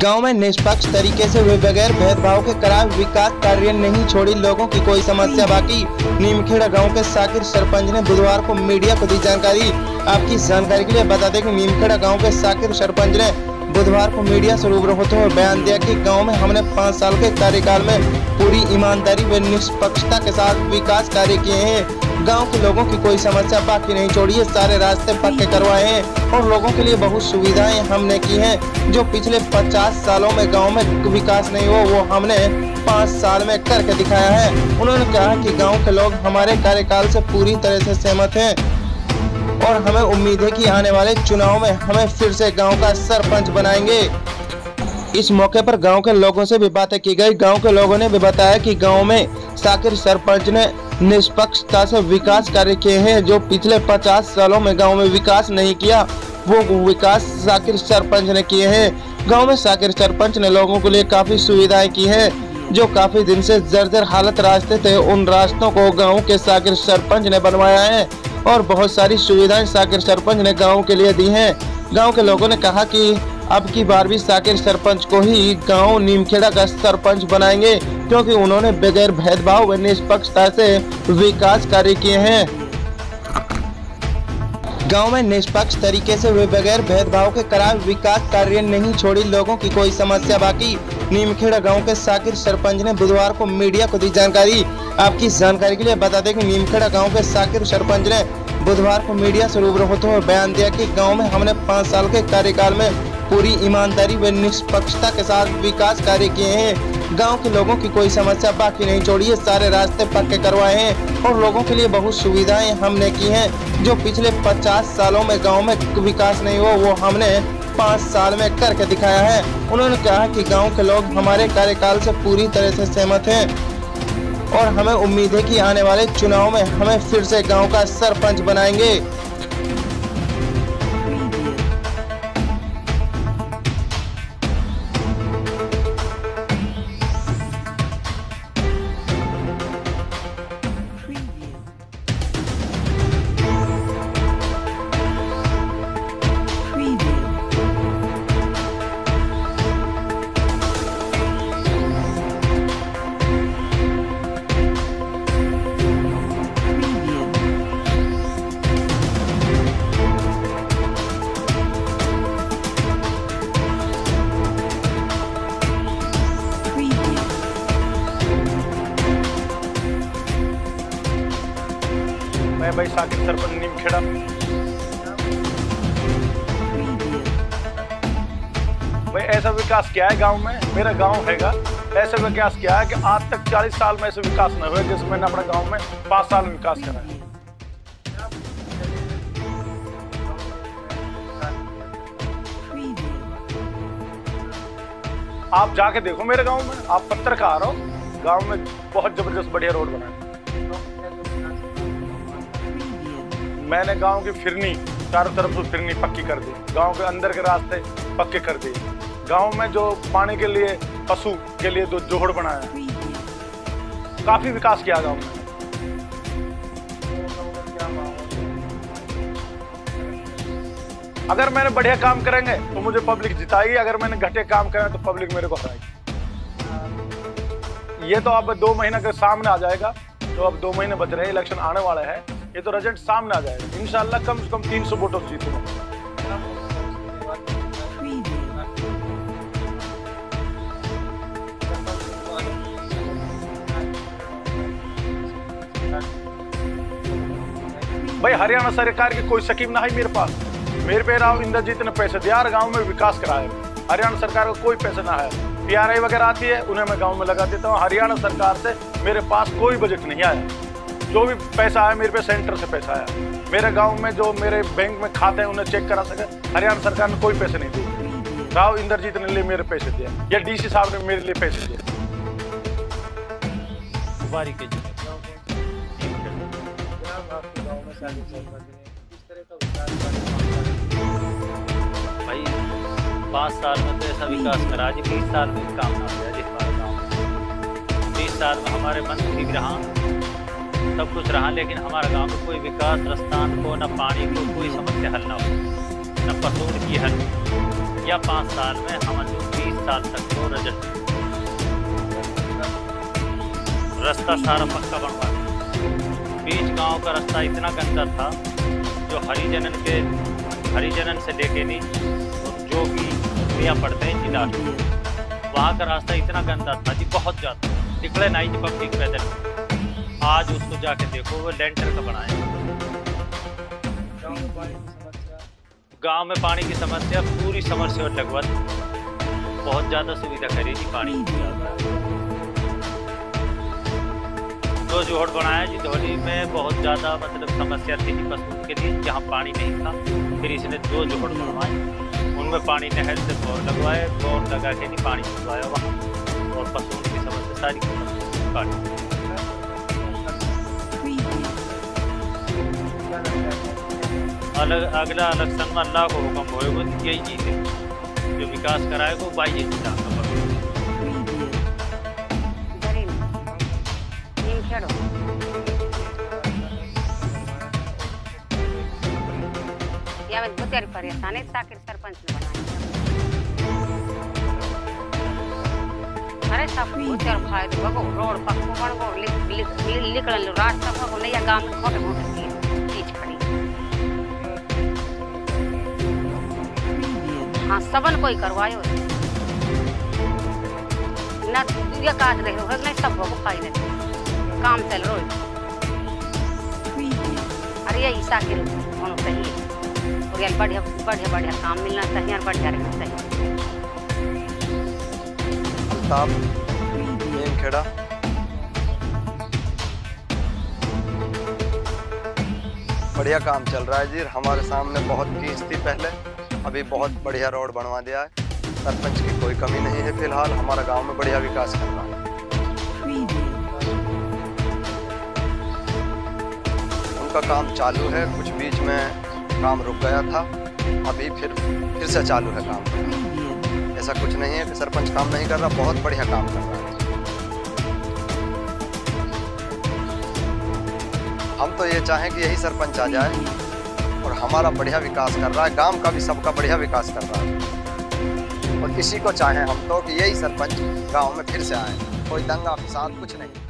गांव में निष्पक्ष तरीके से वे बगैर भेदभाव के करार विकास कार्य नहीं छोड़ी लोगों की कोई समस्या बाकी। नीमखेड़ा गांव के साकिर सरपंच ने बुधवार को मीडिया को दी जानकारी। आपकी जानकारी के लिए बता दें कि नीमखेड़ा गांव के साकिर सरपंच ने बुधवार को मीडिया से रूबरू होते हुए बयान दिया कि गांव में हमने 5 साल के कार्यकाल में पूरी ईमानदारी व निष्पक्षता के साथ विकास कार्य किए हैं। गांव के लोगों की कोई समस्या बाकी नहीं छोड़ी है, सारे रास्ते पक्के करवाए हैं और लोगों के लिए बहुत सुविधाएं हमने की हैं। जो पिछले 50 सालों में गांव में विकास नहीं हुआ वो हमने 5 साल में करके दिखाया है। उन्होंने कहा कि गांव के लोग हमारे कार्यकाल से पूरी तरह से सहमत हैं और हमें उम्मीद है कि आने वाले चुनाव में हमें फिर से गांव का सरपंच बनाएंगे। इस मौके पर गांव के लोगों से भी बातें की गई। गांव के लोगों ने भी बताया कि गांव में साकिर सरपंच ने निष्पक्षता से विकास कार्य किए हैं। जो पिछले 50 सालों में गांव में विकास नहीं किया वो विकास साकिर सरपंच ने किए हैं। गांव में साकिर सरपंच ने लोगों के लिए काफी सुविधाएं की हैं। जो काफी दिन से जर्जर हालत रास्ते थे उन रास्तों को गाँव के साकिर सरपंच ने बनवाया है और बहुत सारी सुविधाएं साकिर सरपंच ने गाँव के लिए दी हैं। गाँव के लोगों ने कहा कि अब की बार भी साकिर सरपंच को ही गांव नीमखेड़ा का सरपंच बनाएंगे क्योंकि उन्होंने बगैर भेदभाव व निष्पक्षता से विकास कार्य किए हैं। गांव में निष्पक्ष तरीके से वे बगैर भेदभाव के करार विकास कार्य नहीं छोड़ी लोगों की कोई समस्या बाकी। नीमखेड़ा गांव के साकिर सरपंच ने बुधवार को मीडिया को दी जानकारी। आपकी जानकारी के लिए बता दें कि नीमखेड़ा गांव के साकिर सरपंच ने बुधवार को मीडिया से रूबरू होते हुए बयान दिया कि गांव में हमने 5 साल के कार्यकाल में पूरी ईमानदारी व निष्पक्षता के साथ विकास कार्य किए हैं। गांव के लोगों की कोई समस्या बाकी नहीं छोड़ी है, सारे रास्ते पक्के करवाए हैं और लोगों के लिए बहुत सुविधाएं हमने की हैं। जो पिछले 50 सालों में गांव में विकास नहीं हुआ वो हमने 5 साल में करके दिखाया है। उन्होंने कहा कि गांव के लोग हमारे कार्यकाल से पूरी तरह से सहमत हैं और हमें उम्मीद है कि आने वाले चुनाव में हमें फिर से गाँव का सरपंच बनाएंगे। मैं भाई साकिर सरपंच नीमखेड़ा। भाई ऐसा विकास किया है गांव में, मेरा गांव हैगा, ऐसा विकास किया है कि आज तक 40 साल में ऐसे विकास न हुए जिसमें मैंने अपने गांव में 5 साल में विकास करा है। आप जाके देखो मेरे गांव में, आप पत्रकार हो, गांव में बहुत जबरदस्त बढ़िया रोड बना है। मैंने गांव की फिरनी चारों तरफ से फिरनी पक्की कर दी, गांव के अंदर के रास्ते पक्के कर दिए, गांव में जो पानी के लिए पशु के लिए 2 जोहड़ बनाया, काफी विकास किया गांव में। अगर मैंने बढ़िया काम करेंगे तो मुझे पब्लिक जिताएगी, अगर मैंने घटिया काम करे तो पब्लिक मेरे को हराएगी। ये तो अब 2 महीने के सामने आ जाएगा, तो अब 2 महीने बच रहे हैं, इलेक्शन आने वाले हैं, ये तो रिजल्ट सामने आ जाएगा। इंशाल्लाह कम से कम 300 वोटों से जीतूंगा। भाई हरियाणा सरकार की कोई स्कीम ना है मेरे पास, मेरे पे राव इंद्रजीत ने पैसे दिया और गांव में विकास कराया। हरियाणा सरकार को कोई पैसा ना है, PRI वगैरह आती है उन्हें मैं गांव में लगा देता हूँ। हरियाणा सरकार से मेरे पास कोई बजट नहीं आया, जो भी पैसा आया मेरे पे सेंटर से पैसा आया। मेरे गांव में जो मेरे बैंक में खाते हैं उन्हें चेक करा सके, हरियाणा सरकार ने कोई पैसे नहीं दिए। राव इंद्रजीत ने लिए मेरे पैसे दिए या DC साहब ने मेरे लिए पैसे दिए। भाई 5 साल में तो ऐसा विकास करा जी 20 साल में काम ना हो जिस हमारे गाँव में। 20 साल में हमारे मंत्री भी रहा, सब कुछ रहा, लेकिन हमारे गांव में कोई विकास रास्तान को न पानी को कोई समस्या हल ना हो, न पशुओं की हल। या 5 साल में हम जो 20 साल तक तो रिजल्ट। रास्ता सारा पक्का बनवा दिया। बीच गांव का रास्ता इतना गंदा था, जो हरिजनन से लेके नहीं जो भी भैया पड़ते हैं जिला, वहाँ का रास्ता इतना गंदा था जी, बहुत ज़्यादा निकले नहीं जी पब्लिक पैदल। आज उसको जाके देखो, वो लेंटर का बनाया। गांव में पानी की समस्या पूरी समरसेबल लगवा दी, बहुत ज़्यादा सुविधा करी जी पानी की। दो जोड़ बनाया जी, धोनी में बहुत ज़्यादा मतलब समस्या थी जी पशुओं के लिए, जहाँ पानी नहीं था। फिर इसने 2 जोड़ बनवाए, उनमें पानी नहर से बोर लगवाए, बोर लगा के नहीं पानी भिजवाया वहाँ, और पशुओं की समस्या सारी पानी। अगला इलेक्शन में अल्लाह को हुक्म होएगा, यही चीज़ है जो विकास कराएगा वो बाई जिला परेशान है। साकिर सरपंच ने बनाया, अरे सब कुछ फायदे बगो, रोड पक्को बन गो, निकल रास्ता बगो नहीं, या गांव में खोटे चीज खड़ी। हाँ सबन कोई करवायो ना, ये काज रहे हो नहीं, सब बगो फायदे काम चल रो। अरे ये साकिर होना चाहिए, और बढ़िया बढ़िया बढ़िया काम मिलना चाहिए और बढ़िया रहना चाहिए। अल्ताफ नीमखेड़ा। बढ़िया काम चल रहा है जी, हमारे सामने बहुत कीच थी पहले, अभी बहुत बढ़िया रोड बनवा दिया है। सरपंच की कोई कमी नहीं है, फिलहाल हमारा गांव में बढ़िया विकास कर रहा है। उनका काम चालू है, कुछ बीच में काम रुक गया था, अभी फिर से चालू है काम। ऐसा कुछ नहीं है कि सरपंच काम नहीं कर रहा, बहुत बढ़िया काम कर रहा है। हम तो ये चाहें कि यही सरपंच आ जाए और हमारा बढ़िया विकास कर रहा है, गांव का भी सबका बढ़िया विकास कर रहा है। और इसी को चाहें हम तो कि यही सरपंच गांव में फिर से आए, कोई दंगा फसाद कुछ नहीं।